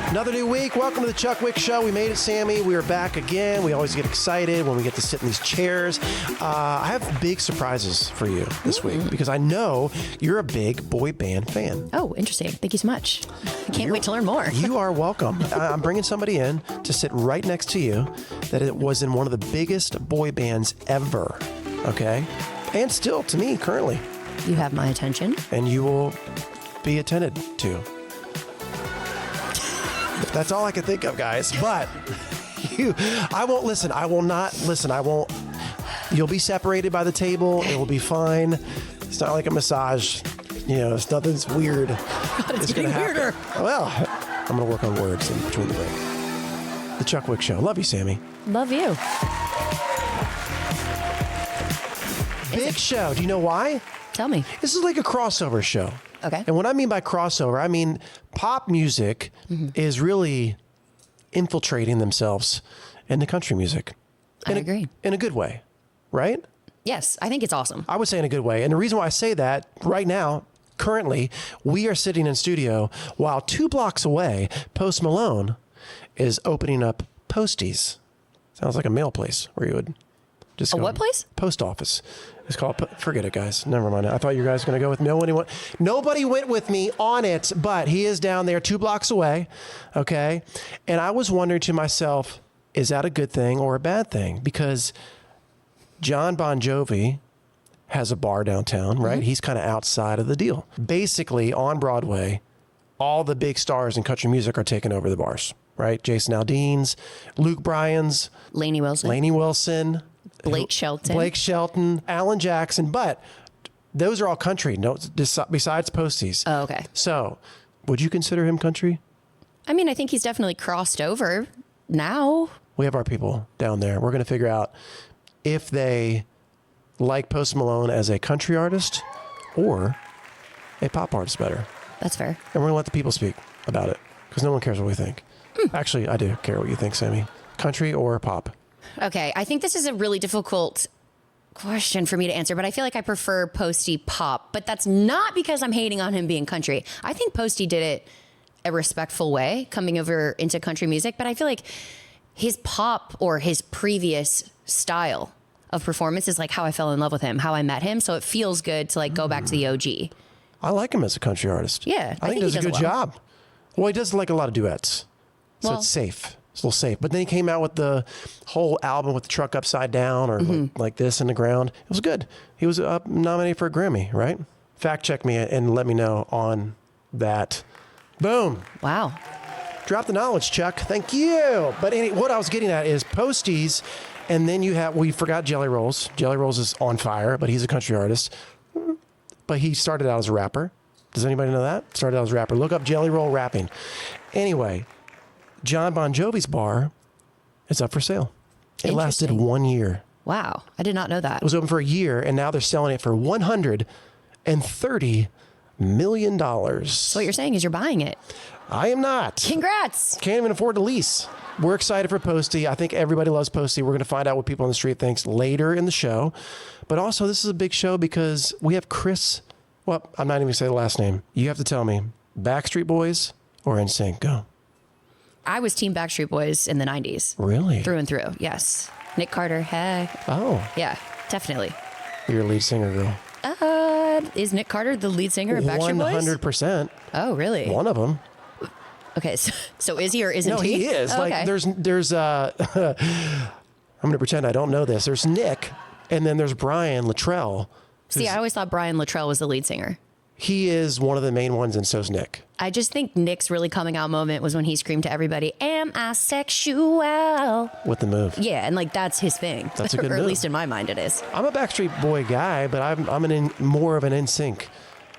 Another new week. Welcome to the Chuck Wicks Show. We made it, Sami. We are back again. We always get excited when we get to sit in these chairs. I have big surprises for you this week because I know you're a big boy band fan. Oh, interesting. Thank you so much. I can't wait to learn more. You are welcome. I'm bringing somebody in to sit right next to you that it was in one of the biggest boy bands ever. Okay? And still, to me, currently. You have my attention. And you will be attended to. That's all I can think of, guys. But I won't listen. I will not listen. I won't. You'll be separated by the table. It will be fine. It's not like a massage. You know, it's nothing's weird. God, it's going to happen. Weirder. Well, I'm going to work on words in between the break. The Chuck Wicks Show. Love you, Sami. Love you. Big show. Do you know why? Tell me. This is like a crossover show. Okay. And what I mean by crossover, I mean pop music is really infiltrating themselves into country music. I agree. In a good way, right? Yes, I think it's awesome. I would say in a good way. And the reason why I say that right now, currently, we are sitting in studio while 2 blocks away, Post Malone is opening up Posties. Sounds like a mail place where you would just go. What place? Post office. It's called, forget it, guys. Never mind. I thought you guys were going to go with nobody went with me on it, but he is down there 2 blocks away. Okay. And I was wondering to myself, is that a good thing or a bad thing? Because John Bon Jovi has a bar downtown, right? He's kind of outside of the deal. Basically, on Broadway, all the big stars in country music are taking over the bars, right? Jason Aldean's, Luke Bryan's, Lainey Wilson. Blake Shelton, Alan Jackson, but those are all country. No, besides Posties. Oh, okay. So, would you consider him country? I mean, I think he's definitely crossed over now. We have our people down there. We're going to figure out if they like Post Malone as a country artist or a pop artist better. That's fair. And we're going to let the people speak about it because no one cares what we think. Actually, I do care what you think, Sami. Country or pop? Okay, I think this is a really difficult question for me to answer, but I feel like I prefer Posty pop, but that's not because I'm hating on him being country. I think Posty did it a respectful way coming over into country music, but I feel like his pop or his previous style of performance is like how I fell in love with him, how I met him, so it feels good to like go back to the OG. I like him as a country artist. Yeah, I think he does a good job. Well, he does like a lot of duets, so it's safe. It's a little safe. But then he came out with the whole album with the truck upside down or like this in the ground. It was good. He was nominated for a Grammy, right? Fact check me and let me know on that. Boom. Wow. Drop the knowledge, Chuck. Thank you. But what I was getting at is Posties, and then we forgot Jelly Rolls. Jelly Rolls is on fire, but he's a country artist. But he started out as a rapper. Does anybody know that? Started out as a rapper. Look up Jelly Roll rapping. Anyway, John Bon Jovi's bar is up for sale. It lasted 1 year. Wow. I did not know that. It was open for a year, and now they're selling it for $130 million. So what you're saying is you're buying it. I am not. Congrats. Can't even afford to lease. We're excited for Posty. I think everybody loves Posty. We're going to find out what people on the street thinks later in the show. But also, this is a big show because we have Chris. Well, I'm not even going to say the last name. You have to tell me, Backstreet Boys or NSYNC? Go. I was Team Backstreet Boys in the 90s. Really? Through and through, yes. Nick Carter, hey. Oh. Yeah, definitely. You're a lead singer, girl. Is Nick Carter the lead singer of Backstreet Boys? 100%. Oh, really? One of them. Okay, so is he or isn't he? he? No, he is. Oh, like, okay. there's I'm going to pretend I don't know this. There's Nick, and then there's Brian Luttrell. See, I always thought Brian Luttrell was the lead singer. He is one of the main ones, and so's Nick. I just think Nick's really coming out moment was when he screamed to everybody, "Am I sexual?" With the move. Yeah, and like that's his thing. That's a good or move. At least in my mind it is. I'm a Backstreet Boy guy, but I'm more of an NSYNC.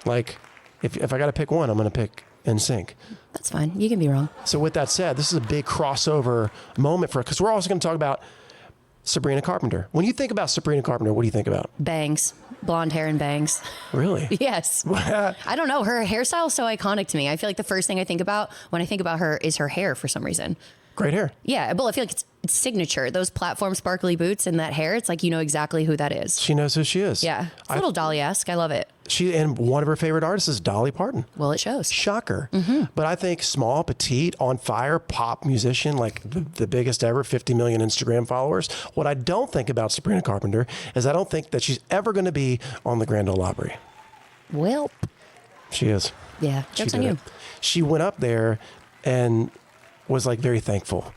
Like, if I got to pick one, I'm going to pick NSYNC. That's fine. You can be wrong. So with that said, this is a big crossover moment for us, because we're also going to talk about Sabrina Carpenter. When you think about Sabrina Carpenter, what do you think about? Bangs. Blonde hair and bangs. Really? Yes. I don't know. Her hairstyle is so iconic to me. I feel like the first thing I think about when I think about her is her hair for some reason. Great hair. Yeah. Well, I feel like it's signature. Those platform sparkly boots and that hair, it's like you know exactly who that is. She knows who she is. Yeah. It's a little Dolly-esque. I love it. And one of her favorite artists is Dolly Parton. Well, it shows. Shocker. But I think small, petite, on fire, pop musician, like the biggest ever, 50 million Instagram followers. What I don't think about Sabrina Carpenter is I don't think that she's ever going to be on the Grand Ole Opry. Well, she is. Yeah, joke's on you. She went up there and was like very thankful.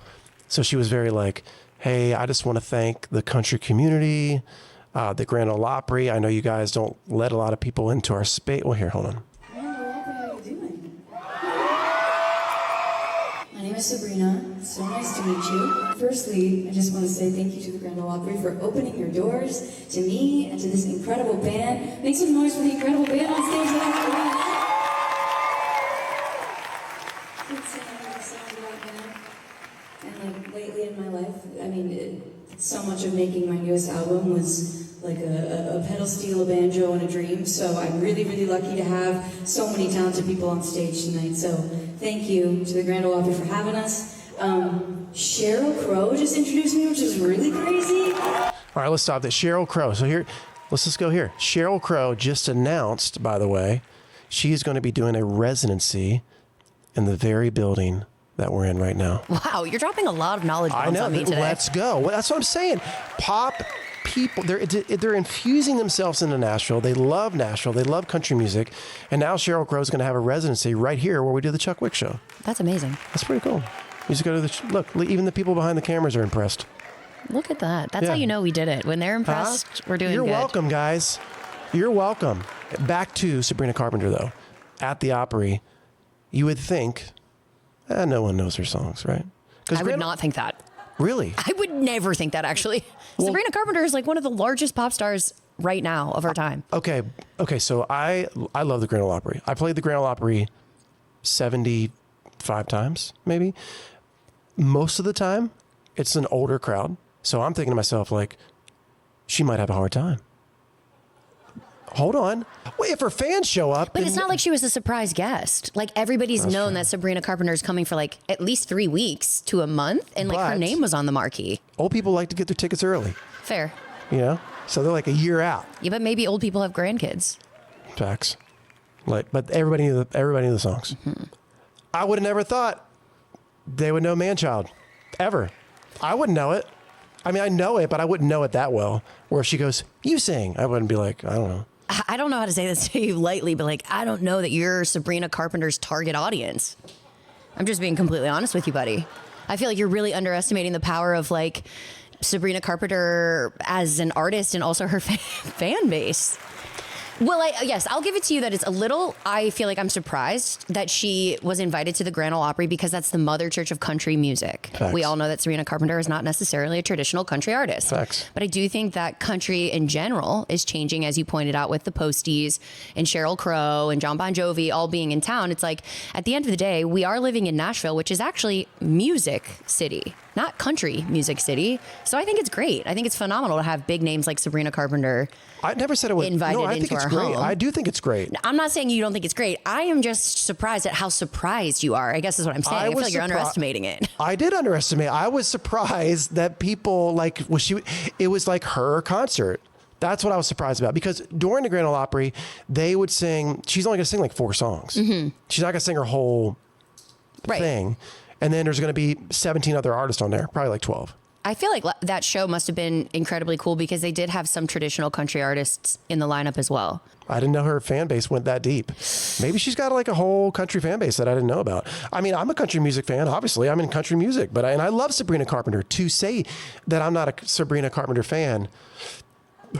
So she was very like, hey, I just want to thank the country community, the Grand Ole Opry. I know you guys don't let a lot of people into our space. Well, here, hold on. Grand Ole Opry, how you doing? My name is Sabrina. It's so nice to meet you. Firstly, I just want to say thank you to the Grand Ole Opry for opening your doors to me and to this incredible band. Make some noise for the incredible band on stage that I have. I've been singing songs about band. And like lately in my life, I mean, so much of making my newest album was like a pedal steel, a banjo, and a dream. So I'm really, really lucky to have so many talented people on stage tonight. So thank you to the Grand Ole Opry for having us. Sheryl Crow just introduced me, which is really crazy. All right, let's stop this. Sheryl Crow. So here, let's just go here. Sheryl Crow just announced, by the way, she's going to be doing a residency in the very building that we're in right now. Wow, you're dropping a lot of knowledge bombs on me today. Let's go. Well, that's what I'm saying. Pop people, they're infusing themselves into Nashville. They love Nashville. They love country music. And now Sheryl Crow is going to have a residency right here where we do the Chuck Wicks Show. That's amazing. That's pretty cool. You just go to the look. Even the people behind the cameras are impressed. Look at that. That's how you know we did it. When they're impressed, we're doing good. You're welcome, guys. You're welcome. Back to Sabrina Carpenter, though. At the Opry, you would think, no one knows her songs, right? I would not think that. Really? I would never think that, actually. Well, Sabrina Carpenter is like one of the largest pop stars right now of our time. Okay. So I love the Grand Ole Opry. I played the Grand Ole Opry 75 times, maybe. Most of the time, it's an older crowd. So I'm thinking to myself, like, she might have a hard time. Hold on. Wait, if her fans show up. But it's not like she was a surprise guest. Like, everybody's known that Sabrina Carpenter is coming for like at least 3 weeks to a month. And like her name was on the marquee. Old people like to get their tickets early. Fair. You know? So they're like a year out. Yeah, but maybe old people have grandkids. Facts. But everybody knew the songs. Mm-hmm. I would have never thought they would know Man Child. Ever. I wouldn't know it. I mean, I know it, but I wouldn't know it that well. Where if she goes, you sing, I wouldn't be like, I don't know. I don't know how to say this to you lightly, but like, I don't know that you're Sabrina Carpenter's target audience. I'm just being completely honest with you, buddy. I feel like you're really underestimating the power of like Sabrina Carpenter as an artist and also her fan base. Well, yes, I'll give it to you that it's a little, I feel like I'm surprised that she was invited to the Grand Ole Opry because that's the mother church of country music. Facts. We all know that Sabrina Carpenter is not necessarily a traditional country artist. Facts. But I do think that country in general is changing, as you pointed out, with the Posties and Sheryl Crow and John Bon Jovi all being in town. It's like, at the end of the day, we are living in Nashville, which is actually music city, not country music city. So I think it's great. I think it's phenomenal to have big names like Sabrina Carpenter. I never said it was invited no, I think into it's our great. home. I do think it's great. I'm not saying you don't think it's great. I am just surprised at how surprised you are. I guess is what I'm saying. I feel like you're underestimating it. I did underestimate. I was surprised that people it was like her concert. That's what I was surprised about, because during the Grand Ole Opry, they would sing. She's only going to sing like 4 songs. Mm-hmm. She's not going to sing her whole thing. And then there's going to be 17 other artists on there, probably like 12. I feel like that show must have been incredibly cool because they did have some traditional country artists in the lineup as well. I didn't know her fan base went that deep. Maybe she's got like a whole country fan base that I didn't know about. I mean, I'm a country music fan, obviously. I'm in country music, and I love Sabrina Carpenter. To say that I'm not a Sabrina Carpenter fan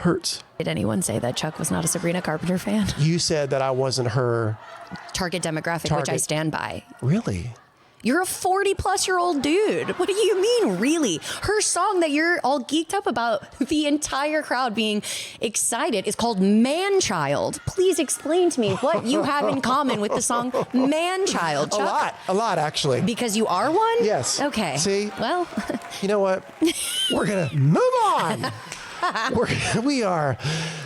hurts. Did anyone say that Chuck was not a Sabrina Carpenter fan? You said that I wasn't her target demographic, which I stand by. Really? You're a 40-plus-year-old dude. What do you mean, really? Her song that you're all geeked up about, the entire crowd being excited, is called Man Child. Please explain to me what you have in common with the song Man Child, Chuck. A lot, actually. Because you are one? Yes. Okay. See? Well. You know what? We're going to move on. We are.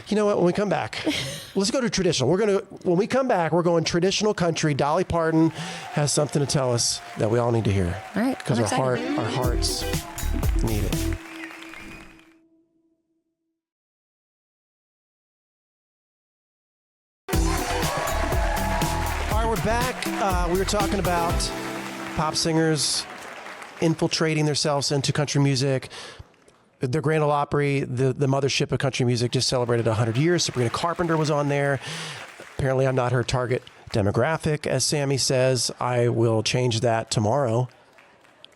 You know what? When we come back, let's go to traditional. When we come back, we're going traditional country. Dolly Parton has something to tell us that we all need to hear. All right. Because our hearts need it. back. We were talking about pop singers infiltrating themselves into country music. The Grand Ole Opry, the mothership of country music, just celebrated 100 years. Sabrina Carpenter was on there. Apparently, I'm not her target demographic, as Sami says. I will change that tomorrow.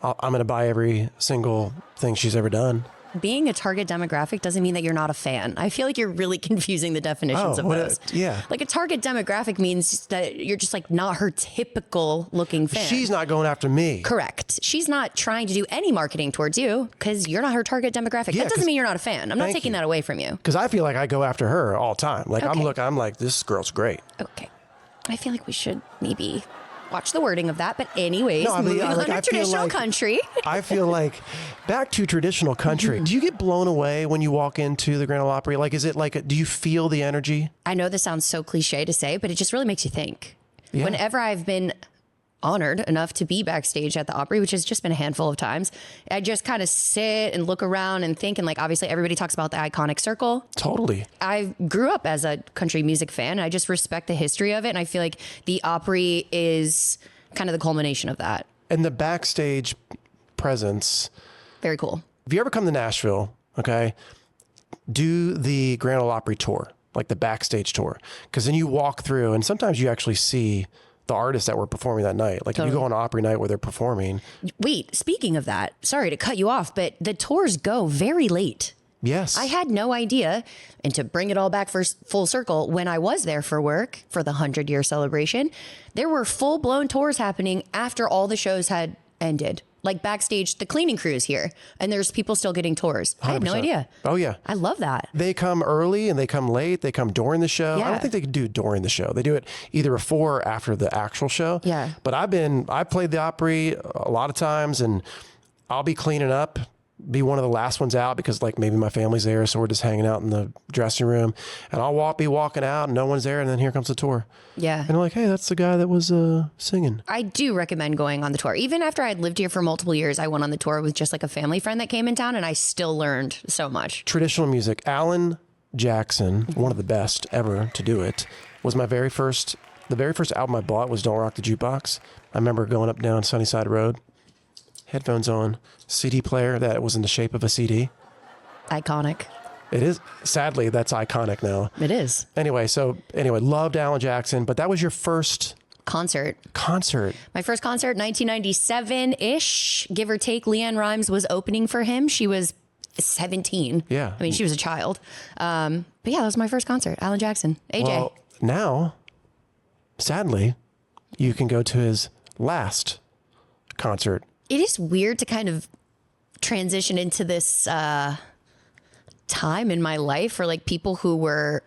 I'm going to buy every single thing she's ever done. Being a target demographic doesn't mean that you're not a fan. I feel like you're really confusing the definitions of those. Yeah. Like a target demographic means that you're just like not her typical looking fan. She's not going after me. Correct. She's not trying to do any marketing towards you because you're not her target demographic. Yeah, that doesn't mean you're not a fan. I'm not taking that away from you. Because I feel like I go after her all the time. Like Okay. I'm like, this girl's great. Okay. I feel like we should maybe watch the wording of that. But anyways, No, I mean, moving on to traditional country. I feel like back to traditional country. Do you get blown away when you walk into the Grand Ole Opry? Like, is it like, do you feel the energy? I know this sounds so cliche to say, but it just really makes you think. Yeah. Whenever I've been honored enough to be backstage at the Opry, which has just been a handful of times, I just kind of sit and look around and think, and like obviously everybody talks about the iconic circle. Totally. I grew up as a country music fan. And I just respect the history of it. And I feel like the Opry is kind of the culmination of that. And the backstage presence. Very cool. If you ever come to Nashville, okay, do the Grand Ole Opry tour, like the backstage tour. Because then you walk through and sometimes you actually see the artists that were performing that night. Like if you go on Opry night where they're performing. Wait, speaking of that, sorry to cut you off, but the tours go very late. Yes. I had no idea. And to bring it all back for full circle, when I was there for work for the 100-year celebration, there were full-blown tours happening after all the shows had ended. Like backstage, the cleaning crews here, and there's people still getting tours. I had no 100%. idea. Oh, yeah. I love that. They come early and they come late. They come during the show. Yeah. I don't think they can do it during the show. They do it either before or after the actual show. Yeah. But I played the Opry a lot of times, and I'll be cleaning up, be one of the last ones out because like maybe my family's there, so we're just hanging out in the dressing room, and I'll be walking out and no one's there, and then here comes the tour. Yeah. And they're like, hey, that's the guy that was singing. I do recommend going on the tour. Even after I'd lived here for multiple years, I went on the tour with just like a family friend that came in town, and I still learned so much. Traditional music. Alan Jackson, one of the best ever to do it, was the very first album I bought was Don't Rock the Jukebox. I remember going up down Sunnyside Road, headphones on, CD player that was in the shape of a CD. Iconic. It is. Sadly, that's iconic now. It is. Anyway, loved Alan Jackson, but that was your first Concert. My first concert, 1997-ish, give or take. Leanne Rimes was opening for him. She was 17. Yeah. I mean, she was a child. But yeah, that was my first concert. Alan Jackson. AJ. Well, now, sadly, you can go to his last concert. It is weird to kind of transition into this time in my life where like people who were,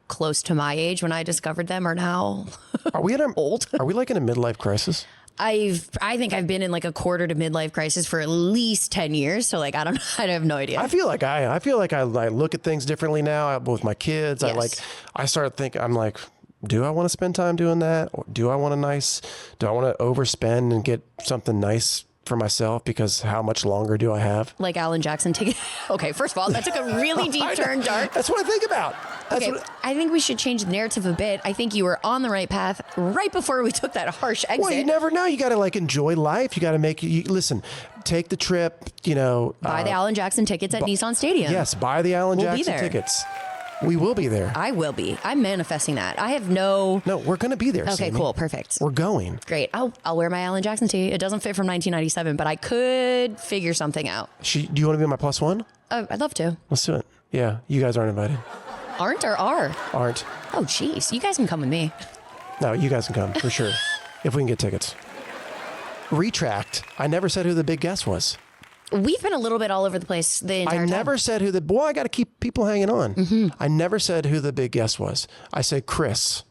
close to my age when I discovered them are now Are we old. Are we like in a midlife crisis? I think I've been in like a quarter to midlife crisis for at least 10 years. So like, I have no idea. I feel like I look at things differently now with my kids. Yes. I start thinking, I'm like, do I want to spend time doing that? Or do I want to overspend and get something nice for myself, because how much longer do I have? Like Alan Jackson ticket. Okay, first of all, that took a really deep turn, dark. That's what I think about. I think we should change the narrative a bit. I think you were on the right path right before we took that harsh exit. Well, you never know. You got to like enjoy life. You got to listen, take the trip, buy the Alan Jackson tickets at Nissan Stadium. Yes, buy the Alan Jackson tickets. We will be there. I will be. I'm manifesting that. I have no, we're going to be there. Okay, Sami. cool. Perfect. We're going. Great. I'll wear my Alan Jackson tee. It doesn't fit from 1997, but I could figure something out. Do you want to be my plus one? I'd love to. Let's do it. Yeah. You guys aren't invited. Aren't or are? Aren't. Oh, jeez. You guys can come with me. No, you guys can come for sure. If we can get tickets. Retract. I never said who the big guest was. We've been a little bit all over the place the entire time. I never said who I got to keep people hanging on. Mm-hmm. I never said who the big guest was. I said Chris.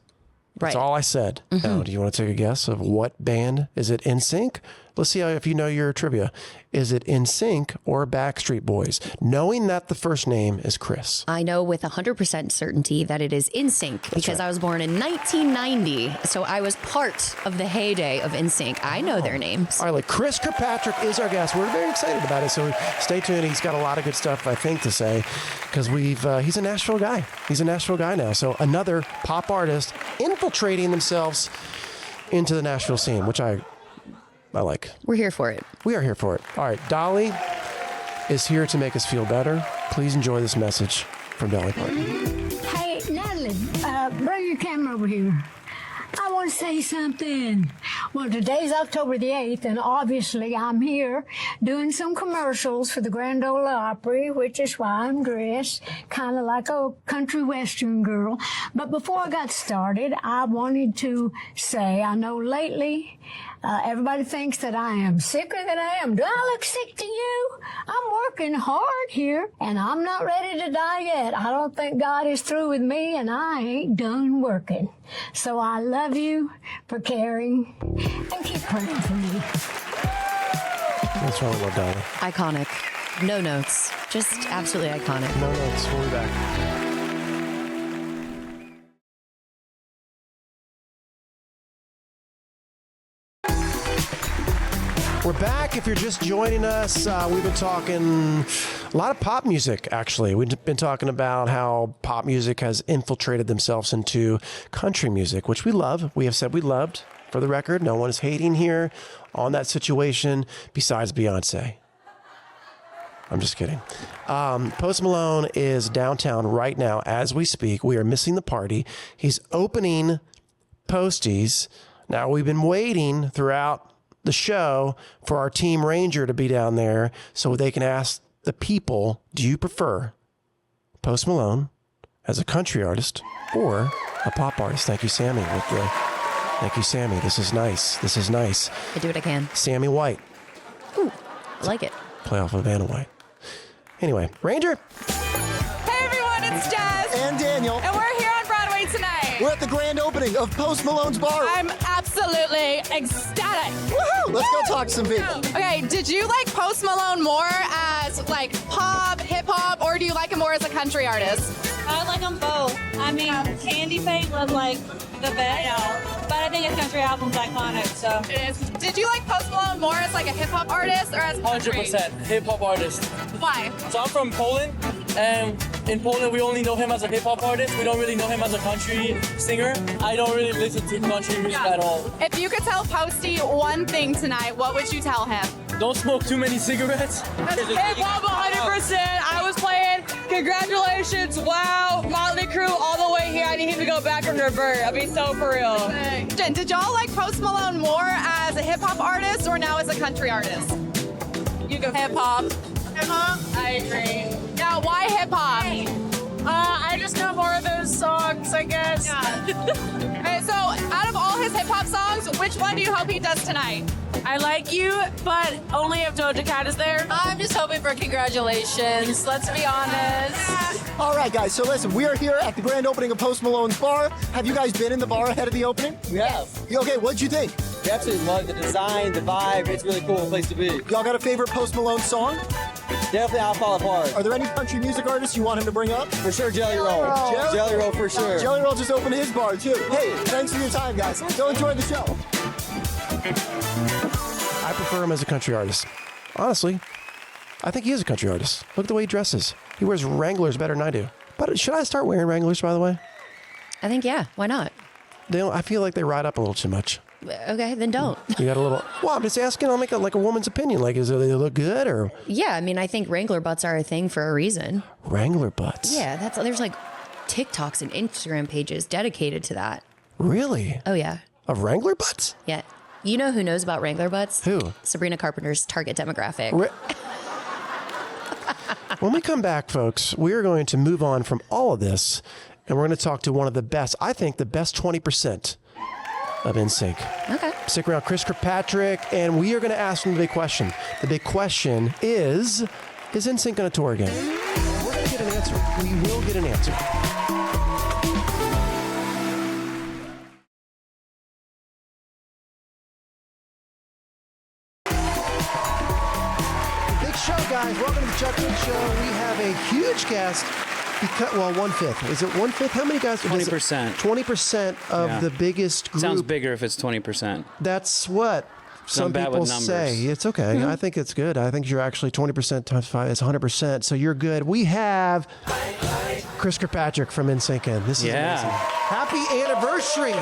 That's all I said. Mm-hmm. Now, do you want to take a guess of what band? Is it NSYNC? Let's see if you know your trivia. Is it NSYNC or Backstreet Boys? Knowing that the first name is Chris. I know with 100% certainty that it is NSYNC because I was born in 1990. So I was part of the heyday of NSYNC. I know their names. All right, like Chris Kirkpatrick is our guest. We're very excited about it. So stay tuned. He's got a lot of good stuff, I think, to say, because he's a Nashville guy. He's a Nashville guy now. So another pop artist infiltrating themselves into the Nashville scene, which I like. We're here for it. We are here for it. All right, Dolly is here to make us feel better. Please enjoy this message from Dolly Parton. Hey, Natalie, bring your camera over here. I want to say something. Well, today's October the 8th, and obviously I'm here doing some commercials for the Grand Ole Opry, which is why I'm dressed kind of like a country western girl. But before I got started, I wanted to say, I know lately everybody thinks that I am sicker than I am. Do I look sick to you? I'm working hard here, and I'm not ready to die yet. I don't think God is through with me, and I ain't done working. So I love you for caring, and keep praying for me. What's wrong with Dolly? Iconic. No notes. Just absolutely iconic. No notes. We'll be back. We're back. If you're just joining us, we've been talking a lot of pop music, actually. We've been talking about how pop music has infiltrated themselves into country music, which we love. We have said we loved, for the record. No one is hating here on that situation besides Beyonce. I'm just kidding. Post Malone is downtown right now as we speak. We are missing the party. He's opening Posty's. Now, we've been waiting throughout the show for our team ranger to be down there so they can ask the people, do you prefer Post Malone as a country artist or a pop artist? Thank you, Sami. Thank you, Sami. This is nice. This is nice. I do what I can. Sami White. Ooh, I like it. Play off of Vanna White. Anyway, Ranger. Hey everyone, it's Jazz. And Daniel. And we're here on Broadway tonight. We're at the grand opening of Post Malone's bar. I'm absolutely ecstatic. Woohoo! Let's go talk to some people. Okay, did you like Post Malone more as like pop, hip hop, or do you like him more as a country artist? I like them both. I mean, Candy Paint was like the best, but I think his country album's iconic, so. It is. Did you like Post Malone more as like a hip hop artist or as country? 100% hip hop artist. Why? So I'm from Poland, and in Poland we only know him as a hip hop artist. We don't really know him as a country singer. I don't really listen to country music at all. If you could tell Posty one thing tonight, what would you tell him? Don't smoke too many cigarettes. Hip hop 100%. I was playing Congratulations, Wow, Motley Crue all the way here. I need him to go back and revert. I'll be so for real. Did y'all like Post Malone more as a hip hop artist or now as a country artist? You go hip hop. Hip hop? I agree. Yeah, why hip hop? I just know more of those songs, I guess. Yeah. Okay, so out of all his hip hop songs, which one do you hope he does tonight? I like you, but only if Doja Cat is there. I'm just hoping for congratulations, let's be honest. All right, guys, so listen, we are here at the grand opening of Post Malone's bar. Have you guys been in the bar ahead of the opening? We have. Okay, what'd you think? We absolutely love the design, the vibe. It's a really cool place to be. Y'all got a favorite Post Malone song? Definitely I'll Fall Apart. Are there any country music artists you want him to bring up? For sure, Jelly Roll. Jelly Roll for sure. Jelly Roll just opened his bar, too. Hey, thanks for your time, guys. Go enjoy the show. I prefer him as a country artist. Honestly, I think he is a country artist. Look at the way he dresses. He wears Wranglers better than I do. But should I start wearing Wranglers, by the way? I think, yeah. Why not? I feel like they ride up a little too much. Okay, then don't. You got a little... Well, I'm just asking. I'll make a woman's opinion. Like, do they look good or... Yeah, I mean, I think Wrangler butts are a thing for a reason. Wrangler butts? Yeah, there's like TikToks and Instagram pages dedicated to that. Really? Oh, yeah. Of Wrangler butts? Yeah. You know who knows about Wrangler butts? Who? Sabrina Carpenter's target demographic. When we come back, folks, we are going to move on from all of this, and we're going to talk to one of the best, I think the best 20% of NSYNC. Okay. Stick around, Chris Kirkpatrick, and we are going to ask him the big question. The big question is NSYNC going to tour again? We're going to get an answer. We will get an answer. Big show, guys. Welcome to the Chuck Wicks Show. We have a huge guest. Well, 1/5. Is it 1/5? How many guys? 20%. 20% of the biggest group. Sounds bigger if it's 20%. That's what some bad people with numbers. say. It's okay. Mm-hmm. I think it's good. I think you're actually 20% times 5 is 100%. So you're good. We have Chris Kirkpatrick from NSYNC in. This is amazing. Happy anniversary.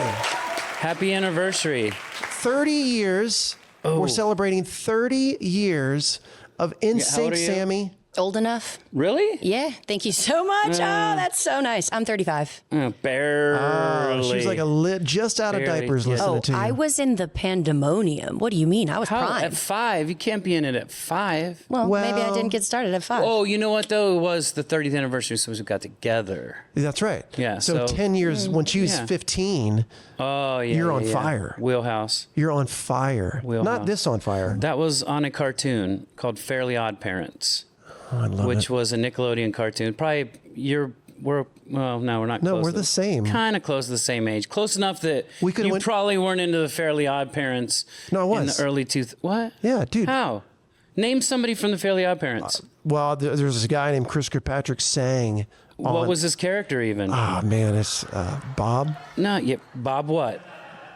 Happy anniversary. 30 years. We're celebrating 30 years of NSYNC, Sammy. Old enough? Really? Yeah. Thank you so much. Oh, that's so nice. I'm 35. Barely. She was like just out of Barely. diapers listening to you. I was in the pandemonium. What do you mean? I was How? prime. At 5? You can't be in it at 5. Well, maybe I didn't get started at 5. Oh, you know what, though? It was the 30th anniversary, so we got together. That's right. Yeah. So 10 years, when she was 15, oh, yeah, you're on fire. Wheelhouse. You're on fire. Wheelhouse. Not this on fire. That was on a cartoon called Fairly Odd Parents. Oh, I love which it. was a Nickelodeon cartoon. Probably we're not. No, close. we're the same. Kind of close to the same age. Close enough that you probably weren't into the Fairly Odd Parents. No, I was. In the early What? Yeah, dude. How? Name somebody from the Fairly Odd Parents. Well, there's this guy named Chris Kirkpatrick sang. What was his character even? Oh man, it's Bob. No, Bob what?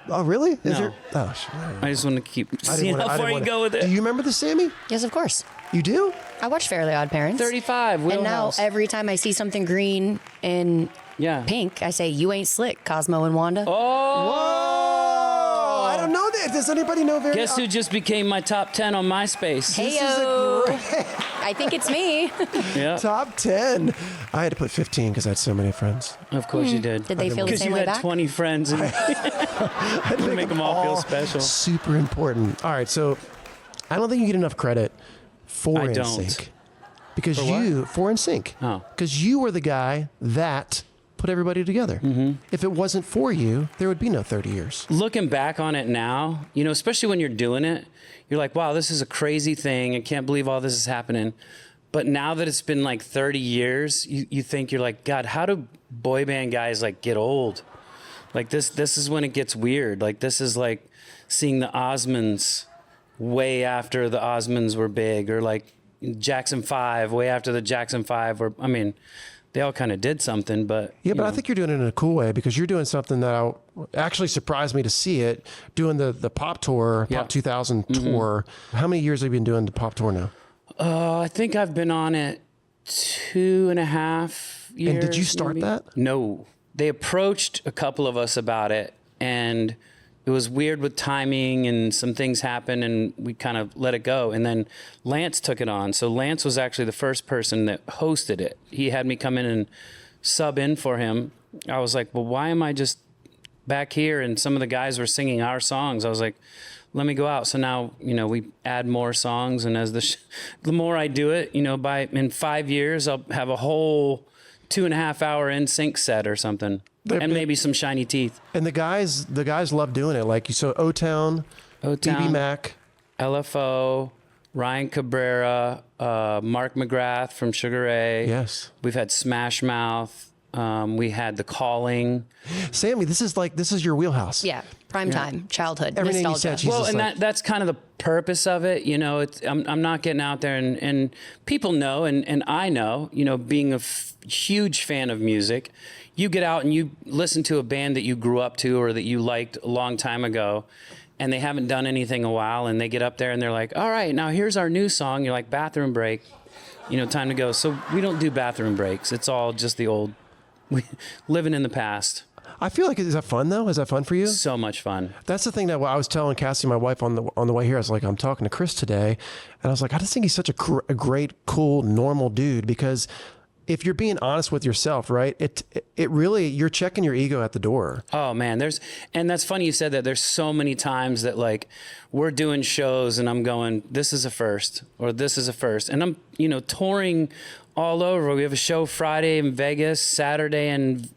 Oh really? Is No. there? Oh, shit. I just want to keep seeing how far you go with it. Do you remember the Sammy? Yes, of course. You do? I watched Fairly Odd Parents. 35. And now Wheelhouse. every time I see something green and pink, I say, "You ain't slick, Cosmo and Wanda." Oh! I don't know that. Does anybody know very? Guess who just became my top 10 on MySpace? Heyo. I think it's me. Yeah. Top 10. I had to put 15 because I had so many friends. Of course you did. Did they feel the same way Because back? you had 20 friends and I to make them all feel special. Super important. All right, so I don't think you get enough credit for I NSYNC. don't. Because For what? for NSYNC. Oh. Because you were the guy that put everybody together. Mm-hmm. If it wasn't for you, there would be no 30 years. Looking back on it now, especially when you're doing it, you're like, wow, this is a crazy thing. I can't believe all this is happening. But now that it's been like 30 years, you think, you're like, God, how do boy band guys like get old? Like this is when it gets weird. Like this is like seeing the Osmonds way after the Osmonds were big, or like Jackson 5 way after the Jackson 5 were, they all kind of did something, but Yeah, but I think you're doing it in a cool way because you're doing something that actually surprised me to see it, doing the pop tour, Pop 2000 tour. How many years have you been doing the pop tour now? I think I've been on it 2.5 years. And did you start maybe? that? No. They approached a couple of us about it, and it was weird with timing, and some things happened, and we kind of let it go. And then Lance took it on. So Lance was actually the first person that hosted it. He had me come in and sub in for him. I was like, well, why am I just back here? And some of the guys were singing our songs. I was like, let me go out. So now, we add more songs. And as the more I do it, in 5 years, I'll have a whole 2.5 hour NSYNC set or something. And maybe some shiny teeth. And the guys love doing it. Like, so O-Town, BB Mac, LFO, Ryan Cabrera, Mark McGrath from Sugar Ray. Yes. We've had Smash Mouth. We had The Calling. Sammy, this is your wheelhouse. Yeah, prime time, childhood, Everything you nostalgia. said, she's Well, just and like, that's kind of the purpose of it. I'm not getting out there, and people know, and I know, being a huge fan of music, you get out and you listen to a band that you grew up to or that you liked a long time ago, and they haven't done anything in a while, and they get up there and they're like, all right, now here's our new song. You're like, bathroom break, time to go. So we don't do bathroom breaks. It's all just the old, living in the past. I feel like, is that fun though? Is that fun for you? So much fun. That's the thing that I was telling Cassie, my wife, on the way here. I was like, I'm talking to Chris today, and I was like, I just think he's such a great, cool, normal dude. Because if you're being honest with yourself, right, it really, you're checking your ego at the door. Oh man, and that's funny you said that. There's so many times that like we're doing shows and I'm going, this is a first, or this is a first, and I'm touring all over. We have a show Friday in Vegas, Saturday in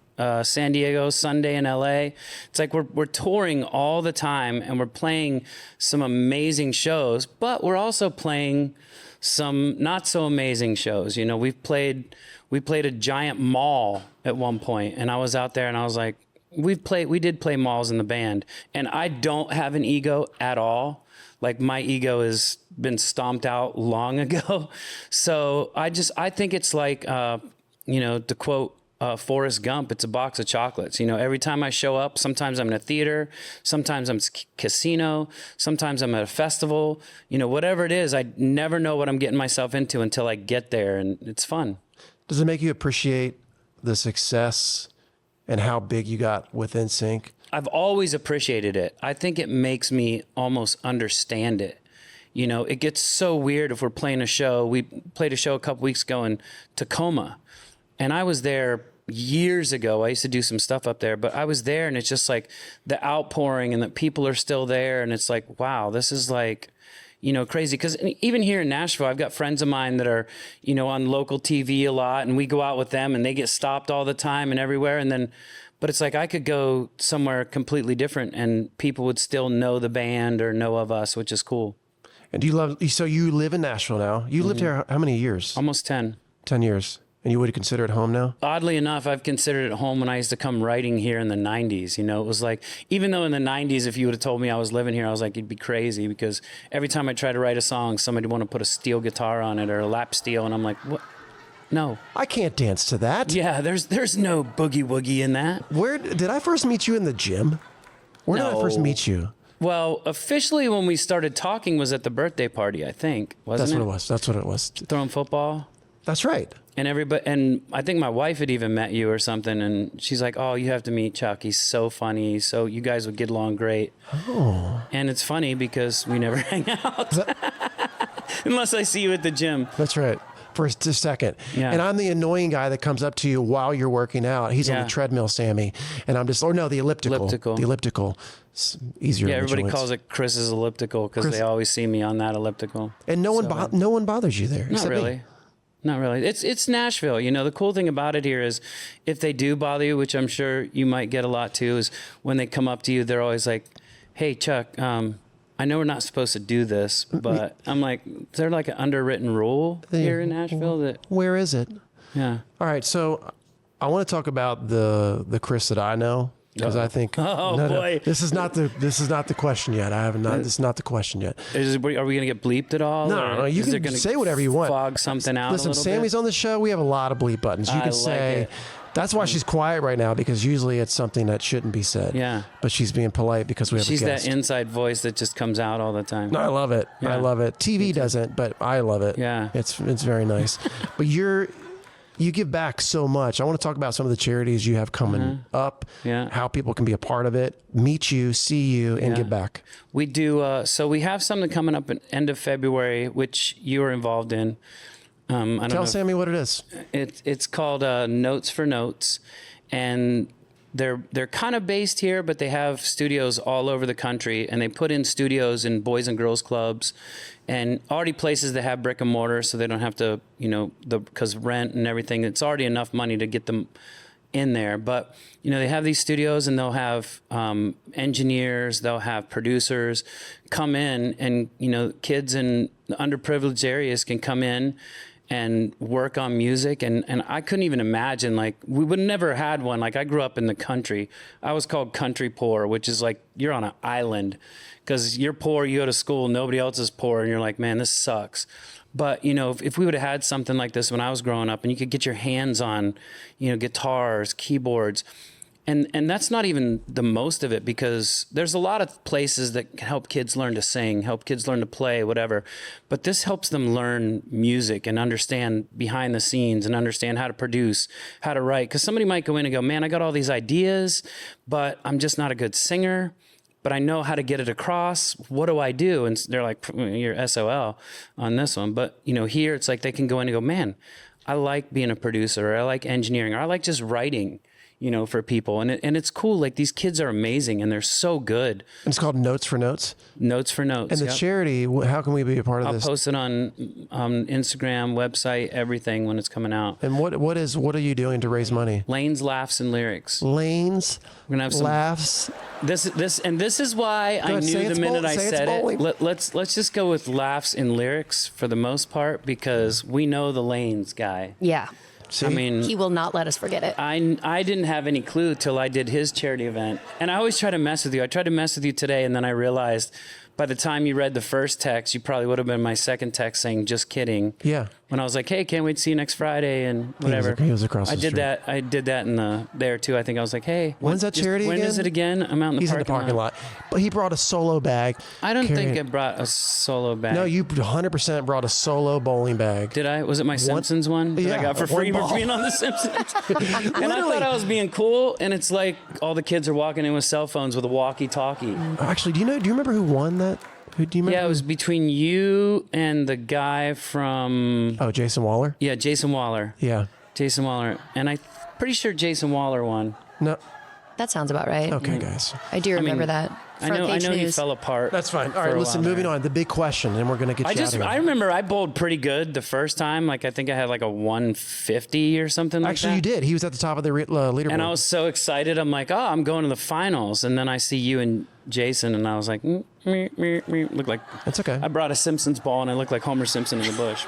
San Diego, Sunday in LA. It's like we're touring all the time, and we're playing some amazing shows, but we're also playing some not so amazing shows. We played a giant mall at one point, and I was out there and I was like, we did play malls in the band, and I don't have an ego at all. Like my ego has been stomped out long ago. So I think it's like, to quote Forrest Gump, it's a box of chocolates. Every time I show up, sometimes I'm in a theater, sometimes I'm casino, sometimes I'm at a festival, whatever it is, I never know what I'm getting myself into until I get there, and it's fun. Does it make you appreciate the success and how big you got with NSYNC? I've always appreciated it. I think it makes me almost understand it. You know, it gets so weird if we're playing a show. We played a show a couple weeks ago in Tacoma, and I was there years ago. I used to do some stuff up there, but I was there, and it's just like the outpouring and that people are still there. And it's like, wow, this is like, you know, crazy. Because even here in Nashville, I've got friends of mine that are, you know, on local TV a lot, and we go out with them and they get stopped all the time and everywhere. And then, but it's like I could go somewhere completely different and people would still know the band or know of us, which is cool. And so you live in Nashville now. You lived here how many years? Almost 10. 10 years. And you would consider it home now? Oddly enough, I've considered it home when I used to come writing here in the 90s. You know, it was like, even though in the 90s, if you would have told me I was living here, I was like, you'd be crazy, because every time I try to write a song, somebody would want to put a steel guitar on it or a lap steel. And I'm like, what? No. I can't dance to that. Yeah, there's no boogie woogie in that. Where did I first meet you? In the gym? Where did I first meet you? Well, officially when we started talking was at the birthday party, I think, wasn't it? That's what it was. Throwing football. That's right. And and I think my wife had even met you or something, and she's like, "Oh, you have to meet Chuck. He's so funny. So you guys would get along great." Oh. And it's funny because we never hang out unless I see you at the gym. That's right. For a second. Yeah. And I'm the annoying guy that comes up to you while you're working out. He's on the treadmill, Sammy. And I'm just, the elliptical. The elliptical. It's easier. Yeah, on the everybody joints. calls it Chris's elliptical because they always see me on that elliptical. And no one bothers you there. Not really. Me. Not really. It's Nashville. You know, the cool thing about it here is if they do bother you, which I'm sure you might get a lot too, is when they come up to you, they're always like, "Hey, Chuck, I know we're not supposed to do this," but I'm like, is there like an underwritten rule here in Nashville that? Where is it? Yeah. All right. So I want to talk about the Chris that I know, because I think boy, this is not the question yet. This is not the question yet. Are we going to get bleeped at all? No, you can say whatever you want. Fog something out. Listen, a little Sammy's bit? on the show. We have a lot of bleep buttons. You can say. Like it. That's why she's quiet right now, because usually it's something that shouldn't be said. Yeah. But she's being polite because we have She's a guest. that inside voice that just comes out all the time. No, I love it. Yeah. I love it. TV doesn't, but I love it. Yeah. It's very nice. But you give back so much. I want to talk about some of the charities you have coming up. Yeah. How people can be a part of it, meet you, see you, and give back. We do. So we have something coming up at end of February, which you are involved in. I don't Tell know Sammy what it is. It's called Notes for Notes, and they're kind of based here, but they have studios all over the country, and they put in studios in boys and girls clubs, and already places that have brick and mortar, so they don't have to, because rent and everything, it's already enough money to get them in there. But they have these studios, and they'll have engineers, they'll have producers come in, and kids in the underprivileged areas can come in and work on music. And I couldn't even imagine, we would never had one. I grew up in the country. I was called country poor, which is like you're on an island, because you're poor, you go to school, nobody else is poor, and you're like, man, this sucks. But, if we would have had something like this when I was growing up, and you could get your hands on, guitars, keyboards, and that's not even the most of it, because there's a lot of places that can help kids learn to sing, help kids learn to play, whatever. But this helps them learn music and understand behind the scenes and understand how to produce, how to write. Because somebody might go in and go, man, I got all these ideas, but I'm just not a good singer. But I know how to get it across. What do I do? And they're like, you're SOL on this one. But, here it's like they can go in and go, man, I like being a producer, or I like engineering, or I like just writing, for people. And it's cool. These kids are amazing, and they're so good. And it's called Notes for Notes? Notes for Notes. And the charity, how can we be a part of this? I'll post it on Instagram, website, everything when it's coming out. And what are you doing to raise money? Lane's Laughs and Lyrics. Lane's We're gonna have some Laughs. This is why I knew the minute I said it. Let's just go with Laughs and Lyrics for the most part, because we know the Lanes guy. Yeah. See? I mean, He will not let us forget it. I didn't have any clue till I did his charity event. And I always try to mess with you. I tried to mess with you today, and then I realized by the time you read the first text, you probably would have been my second text saying, just kidding. Yeah. when I was like, hey, can't wait to see you next Friday and whatever. He was across the I did street. that. I did that there too. I think I was like, hey, When's that charity when again? is it again? I'm out in the He's parking in the parking lot. But he brought a solo bag. I don't think carrying- I brought a solo bag. No, you 100% brought a solo bowling bag. Did I? Was it my Simpsons one that I got for free for being on the Simpsons? And I thought I was being cool, and it's like all the kids are walking in with cell phones with a walkie-talkie. Actually, do you remember who won that? Who do you remember? Yeah, it was between you and the guy from... Oh, Jason Waller? Yeah, Jason Waller. Yeah. Jason Waller. And I'm pretty sure Jason Waller won. No. That sounds about right. Okay, guys. I do remember mean, that. I Front know page he news. fell apart. That's fine. All for right, a listen, while moving there. on. The big question, and we're going to get you out of here. I remember I bowled pretty good the first time. Like, I think I had like a 150 or something like Actually, that. you did. He was at the top of the leaderboard. And I was so excited. I'm like, oh, I'm going to the finals. And then I see you and Jason, and I was like, look like... That's okay. I brought a Simpsons ball, and I looked like Homer Simpson in the bush.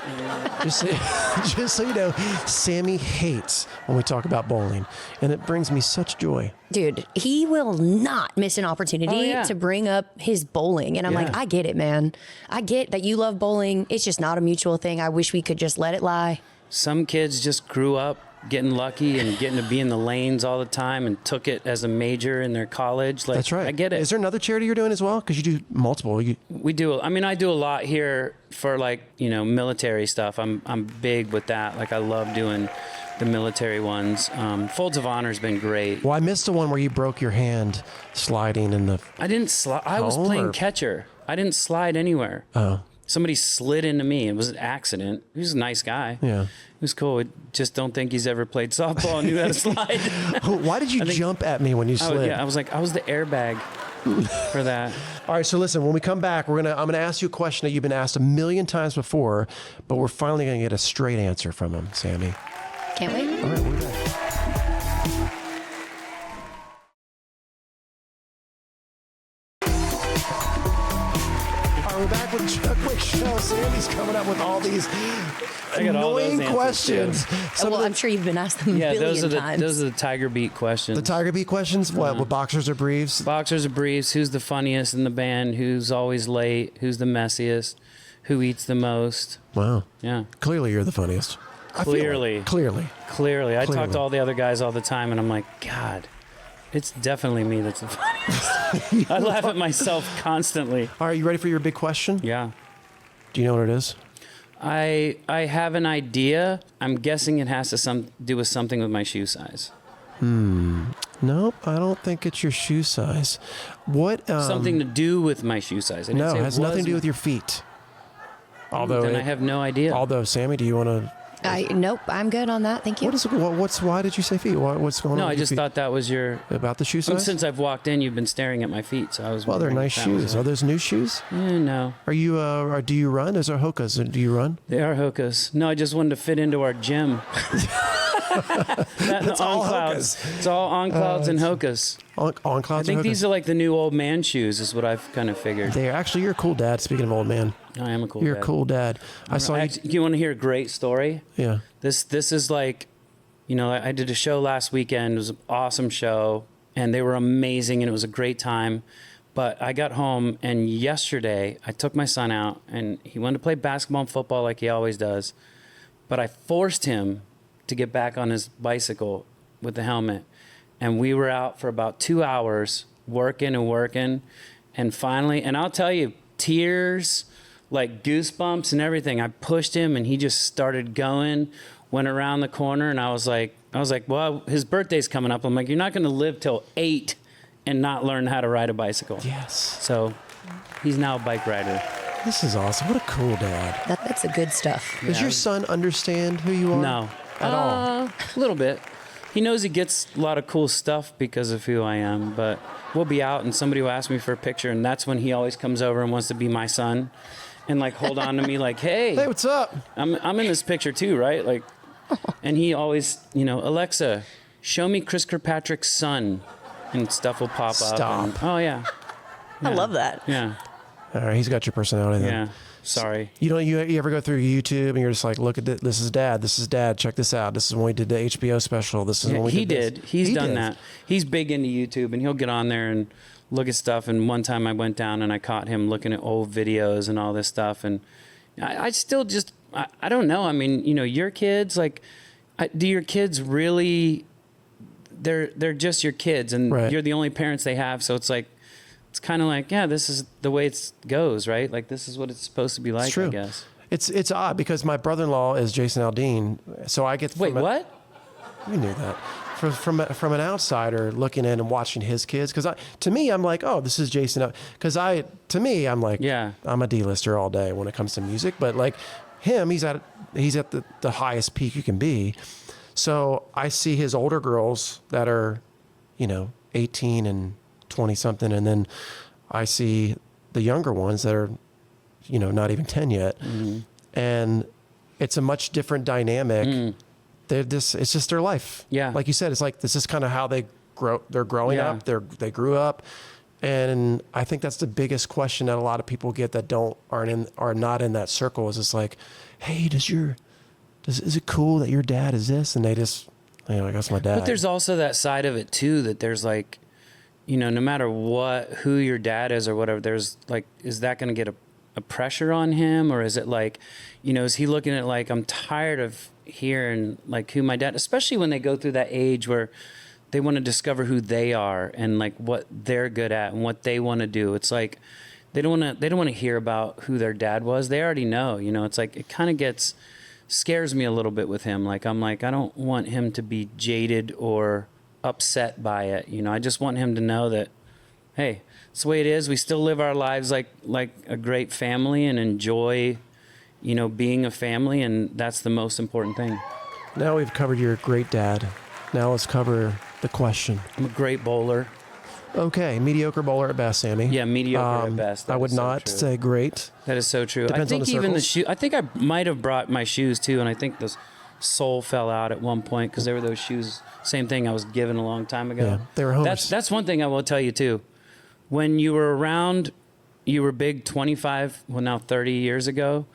just so you know, Sammy hates when we talk about bowling, and it brings me such joy. Dude, he will not miss an opportunity to bring up his bowling. And I'm like, I get it, man. I get that you love bowling. It's just not a mutual thing. I wish we could just let it lie. Some kids just grew up getting lucky and getting to be in the lanes all the time and took it as a major in their college. Like, That's right. I get it. Is there another charity you're doing as well? Because you do multiple. We do. I mean, I do a lot here for like, military stuff. I'm big with that. Like, I love doing the military ones. Folds of Honor has been great. Well, I missed the one where you broke your hand sliding in the... I didn't slide. I was home, playing or- catcher. I didn't slide anywhere. Oh. Somebody slid into me. It was an accident. He was a nice guy. Yeah. He was cool. I just don't think he's ever played softball and knew how to slide. Why did you jump at me when you slid? I was like, I was the airbag for that. All right, so listen, when we come back, I'm gonna ask you a question that you've been asked a million times before, but we're finally gonna get a straight answer from him, Sammy. Can't wait. All right, we'll be back. We're back with Chuck Wicks Show. Sammy's coming up with all these I got all those annoying answers, questions. too. Some of I'm sure you've been asked them a Yeah, billion times. those are the Tiger Beat questions. the Tiger Beat questions. What boxers or briefs? Boxers or briefs? Who's the funniest in the band? Who's always late? Who's the messiest? Who eats the most? Wow. Yeah. Clearly, you're the funniest. I feel like. Clearly. Clearly. I talk to all the other guys all the time, and I'm like, God, it's definitely me that's the funniest. I laugh at myself constantly. All right, you ready for your big question? Yeah. Do you know what it is? I have an idea. I'm guessing it has to do with something with my shoe size. Nope, I don't think it's your shoe size. What? Something to do with my shoe size. I didn't No, say it has was nothing to do my- with your feet. Although Then I have no idea. Although, Sammy, do you want to? Nope, I'm good on that. Thank you. Why did you say feet? What's going on? No, with I your just feet? thought that was your... About the shoe size? Since I've walked in, you've been staring at my feet, so I was... Well, they're wondering nice if that was shoes. it. Are those new shoes? No. Are you? Or do you run? Is there Hokas? Do you run? They are Hokas. No, I just wanted to fit into our gym. That's all on clouds. It's all on clouds and Hokas. On I clouds. think and these Hokas? are like the new old man shoes, is what I've kind of figured. They're actually. You're a cool dad. Speaking of old man, I am a cool you're dad. a cool dad. I saw you. You want to hear a great story? Yeah. This is like, I did a show last weekend. It was an awesome show, and they were amazing, and it was a great time. But I got home, and yesterday I took my son out, and he wanted to play basketball and football like he always does. But I forced him to get back on his bicycle with the helmet. And we were out for about 2 hours working, and finally, and I'll tell you, tears, like goosebumps and everything. I pushed him, and he just started going, went around the corner, and I was like, well, his birthday's coming up. I'm like, you're not going to live till 8 and not learn how to ride a bicycle. Yes. So he's now a bike rider. This is awesome. What a cool dad. That's the good stuff. Does your son understand who you are? No. At all. A little bit. He knows he gets a lot of cool stuff because of who I am, but we'll be out and somebody will ask me for a picture, and that's when he always comes over and wants to be my son and like hold on to me like, hey, what's up? I'm in this picture too, right? Like, and he always, Alexa, show me Chris Kirkpatrick's son, and stuff will pop up. Stop. And, oh yeah. I love that. Yeah. All right, he's got your personality then. Yeah. Sorry. You ever go through YouTube and you're just like, look at this. This is dad. Check this out. This is when we did the HBO special. This is when we he did. did. He's done that. He's big into YouTube, and he'll get on there and look at stuff. And one time I went down and I caught him looking at old videos and all this stuff. And I still just, I don't know. I mean, your kids, like, do your kids really, they're just your kids, and you're the only parents they have. So it's like, it's kind of like, yeah, this is the way it goes, right? Like, this is what it's supposed to be like, I guess. It's odd because my brother-in-law is Jason Aldean, so I get what? You knew that. From an outsider looking in and watching his kids, because to me I'm like, oh, this is Jason, because to me I'm like, yeah, I'm a D-lister all day when it comes to music, but like him, he's at the highest peak you can be. So I see his older girls that are, 18 and 20 something, and then I see the younger ones that are, not even 10 yet, and it's a much different dynamic. It's just their life. Yeah. Like you said, it's like, this is kind of how they grow. They're growing up. They grew up. And I think that's the biggest question that a lot of people get that are not in that circle, is it's like, hey, is it cool that your dad is this? And they just, like, that's my dad. But there's also that side of it too, that there's like, no matter who your dad is or whatever, there's like, is that going to get a pressure on him? Or is it like, is he looking at like, I'm tired of hearing like who my dad, especially when they go through that age where they want to discover who they are and like what they're good at and what they want to do. It's like they don't want to hear about who their dad was. They already know. It's like, it kind of scares me a little bit with him. Like, I'm like, I don't want him to be jaded or upset by it. I just want him to know that, hey, it's the way it is. We still live our lives like a great family and enjoy being a family, and that's the most important thing. Now we've covered your great dad. Now let's cover the question. I'm a great bowler. Okay, mediocre bowler at best, Sami. Yeah, mediocre at best. I would not say great. That is so true. Depends I think on the even circles. the shoe. I think I might have brought my shoes too, and I think the sole fell out at one point because they were those shoes. Same thing I was given a long time ago. Yeah, they were homers. That's one thing I will tell you too. When you were around, you were big 25, well now 30 years ago.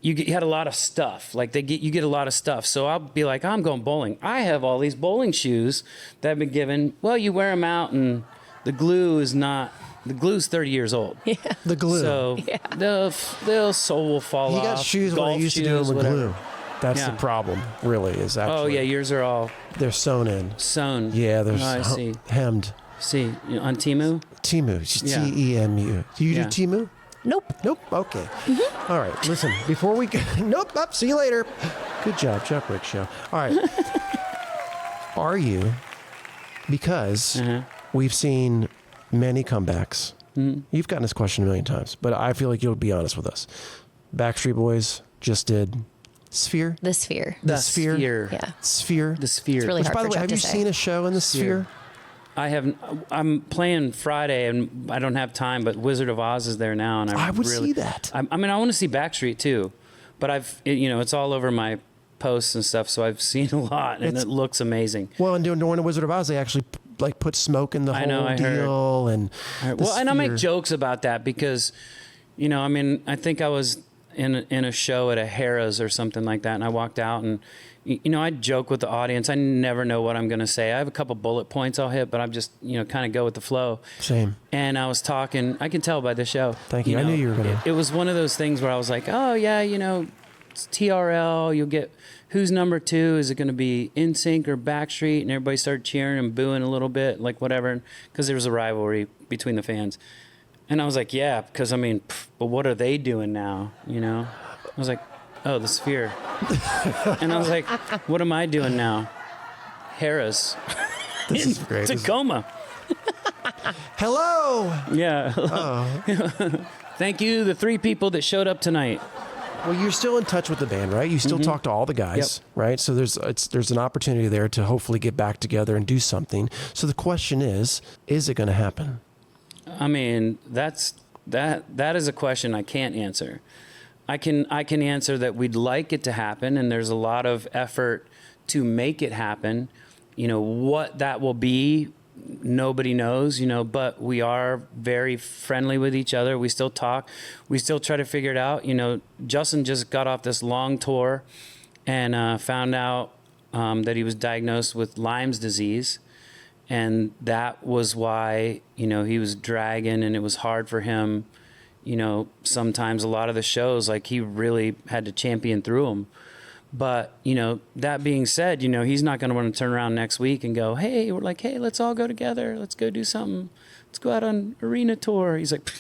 You had a lot of stuff. Like you get a lot of stuff. So I'll be like, I'm going bowling. I have all these bowling shoes that have been given. Well, you wear them out, and the glue's 30 years old. Yeah. The glue. So the sole will fall off. He got shoes when I used to do them with glue. That's the problem, really, is actually. Oh, yeah, yours are all. They're sewn in. Sewn. Yeah, they're I see. Hemmed. See, on Temu? Temu. Temu. Do you do Temu? Nope. Okay. All right. Listen, before we go, nope. See you later. Good job, Chuck Wicks Show. All right. Are you, because we've seen many comebacks. You've gotten this question a million times, but I feel like you'll be honest with us. Backstreet Boys just did Sphere. The Sphere. The Sphere. Yeah. Sphere. The Sphere. It's really Which, hard by the for way, Chuck have to you say. seen a show in the Sphere? I haven't. I'm playing Friday, and I don't have time. But Wizard of Oz is there now, and I would see that. I mean, I want to see Backstreet too, but it's all over my posts and stuff, so I've seen a lot, and it looks amazing. Well, and during the Wizard of Oz, they actually like put smoke in the whole deal, and and I make jokes about that because, I mean, I think I was in a show at a Harrah's or something like that, and I walked out and. I joke with the audience. I never know what I'm going to say. I have a couple bullet points I'll hit, but I'm just, kind of go with the flow. Same. And I was talking, I can tell by the show. Thank you. I knew you were going to. It was one of those things where I was like, oh, yeah, it's TRL. You'll get, who's number 2? Is it going to be NSYNC or Backstreet? And everybody started cheering and booing a little bit, like whatever, because there was a rivalry between the fans. And I was like, yeah, because, I mean, but what are they doing now, I was like, oh, the Sphere. And I was like, what am I doing now? Harrah's. This is great. Tacoma. Hello. Yeah. Oh. Thank you, the 3 people that showed up tonight. Well, you're still in touch with the band, right? You still talk to all the guys, right? So there's an opportunity there to hopefully get back together and do something. So the question is it going to happen? I mean, that is a question I can't answer. I can answer that we'd like it to happen, and there's a lot of effort to make it happen. What that will be, nobody knows, but we are very friendly with each other. We still talk. We still try to figure it out. Justin just got off this long tour and found out that he was diagnosed with Lyme's disease. And that was why, he was dragging, and it was hard for him, you know, sometimes a lot of the shows, like he really had to champion through them. But, you know, that being said, you know, he's not going to want to turn around next week and go, hey, we're like, hey, let's all go together. Let's go do something. Let's go out on arena tour. He's like,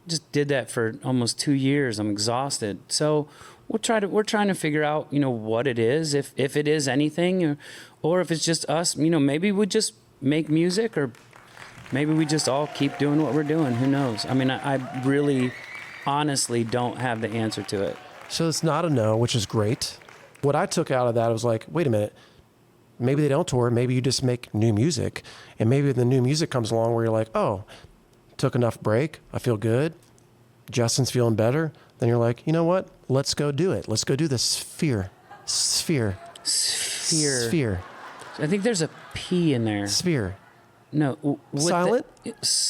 just did that for almost 2 years. I'm exhausted. So we're trying to figure out, you know, what it is, if it is anything, or if it's just us, you know, maybe we just make music, or maybe we just all keep doing what we're doing. Who knows? I mean, I really honestly don't have the answer to it. So it's not a no, which is great. What I took out of that was like, wait a minute, maybe they don't tour. Maybe you just make new music. And maybe the new music comes along where you're like, oh, took enough break. I feel good. Justin's feeling better. Then you're like, you know what? Let's go do it. Let's go do the Sphere. Sphere. I think there's a P in there. Sphere. No. Silent?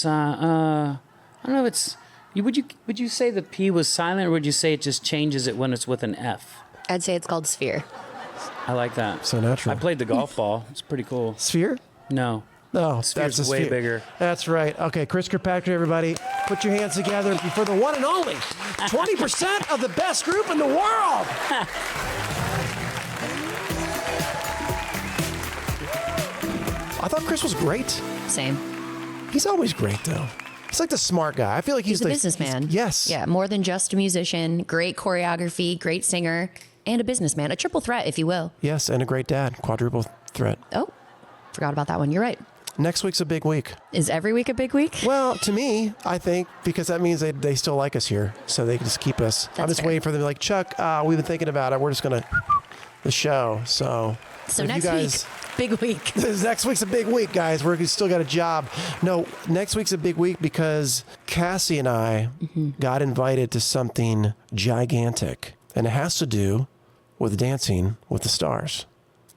I don't know if it's... Would you say the P was silent, or would you say it just changes it when it's with an F? I'd say it's called Sphere. I like that. So natural. I played the golf ball. It's pretty cool. Sphere? No. No, Sphere's that's a way sphere. bigger. That's right. Okay, Chris Kirkpatrick, everybody, put your hands together for the one and only 20% of the best group in the world. I thought Chris was great. Same. He's always great, though. He's like the smart guy. I feel like he's a like, businessman. Yes. Yeah, more than just a musician. Great choreography, great singer, and a businessman. A triple threat, if you will. Yes, and a great dad. Quadruple threat. Oh, forgot about that one. You're right. Next week's a big week. Is every week a big week? Well, to me, I think, because that means they still like us here, so they can just keep us. I'm just fair. waiting for them to be like, Chuck, we've been thinking about it. We're just going to the show. So if next you guys, week, big week. Next week's a big week, guys. We're still got a job. No, next week's a big week because Cassie and I got invited to something gigantic, and it has to do with Dancing with the Stars.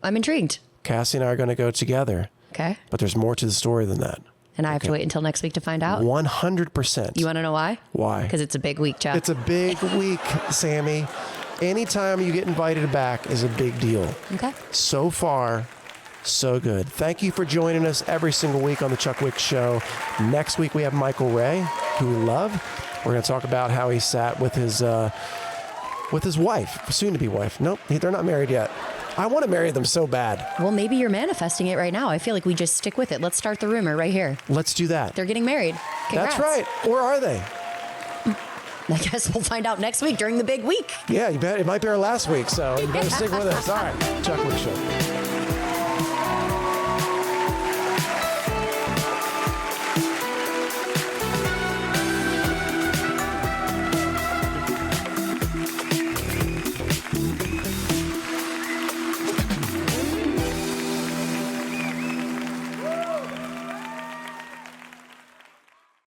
I'm intrigued. Cassie and I are going to go together. Okay. But there's more to the story than that. And I have to wait until next week to find out? 100%. You want to know why? Why? Because it's a big week, Chuck. It's a big week, Sammy. Anytime you get invited back is a big deal. Okay. So far, so good. Thank you for joining us every single week on the Chuck Wicks Show. Next week we have Michael Ray, who we love. We're going to talk about how he sat with his wife, soon-to-be wife. Nope, they're not married yet. I want to marry them so bad. Well, maybe you're manifesting it right now. I feel like we just stick with it. Let's start the rumor right here. Let's do that. They're getting married. Congrats. That's right. Or are they? I guess we'll find out next week during the big week. Yeah, you bet. It might be our last week, so you better stick with us. All right, Chuck Wicks Show.